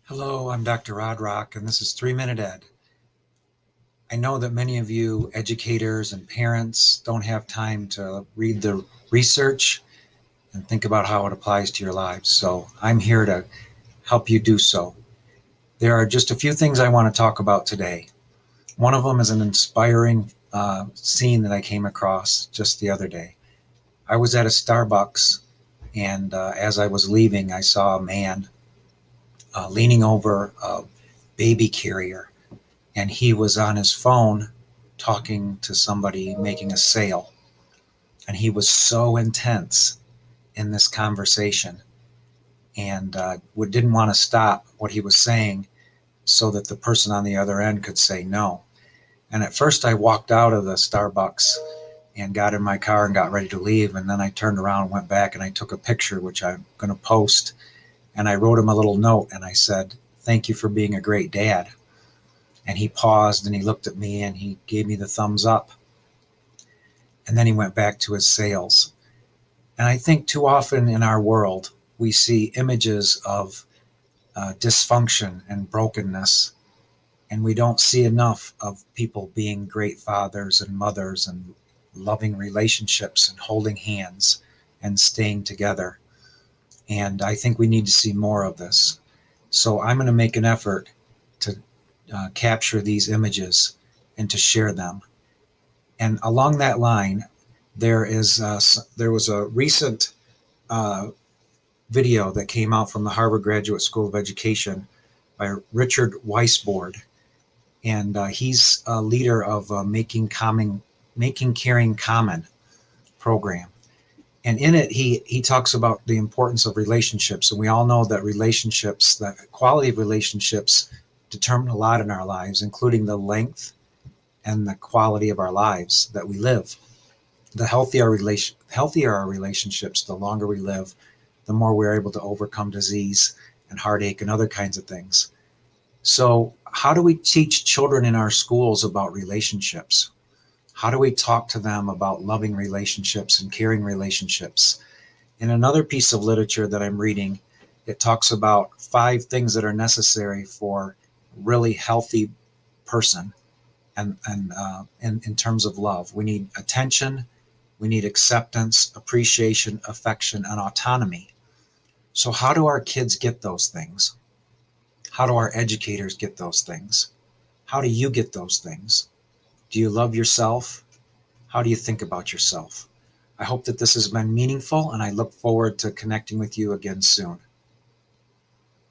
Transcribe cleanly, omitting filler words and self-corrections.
Hello, I'm Dr. Rod Rock, and this is 3 Minute Ed. I know that many of you educators and parents don't have time to read the research and think about how it applies to your lives, so I'm here to help you do so. There are just a few things I want to talk about today. One of them is an inspiring scene that I came across just the other day. I was at a Starbucks, and as I was leaving, I saw a man leaning over a baby carrier, and he was on his phone talking to somebody making a sale. And he was so intense in this conversation and didn't want to stop what he was saying so that the person on the other end could say no. And at first, I walked out of the Starbucks and got in my car and got ready to leave. And then I turned around and went back and I took a picture, which I'm going to post. And I wrote him a little note and I said, "Thank you for being a great dad." And he paused and he looked at me and he gave me the thumbs up. And then he went back to his sales. And I think too often in our world, we see images of dysfunction and brokenness, and we don't see enough of people being great fathers and mothers and loving relationships and holding hands and staying together. And I think we need to see more of this. So I'm going to make an effort to capture these images and to share them. And along that line, there was a recent video that came out from the Harvard Graduate School of Education by Richard Weissbourd, and he's a leader of Making Caring Common program. And in it, he talks about the importance of relationships. And we all know that relationships, the quality of relationships, determine a lot in our lives, including the length and the quality of our lives that we live. The healthier our relationships, the longer we live, the more we're able to overcome disease and heartache and other kinds of things. So how do we teach children in our schools about relationships? How do we talk to them about loving relationships and caring relationships? In another piece of literature that I'm reading, it talks about 5 things that are necessary for a really healthy person. And in terms of love, we need attention, we need acceptance, appreciation, affection, and autonomy. So how do our kids get those things? How do our educators get those things? How do you get those things? Do you love yourself? How do you think about yourself? I hope that this has been meaningful, and I look forward to connecting with you again soon.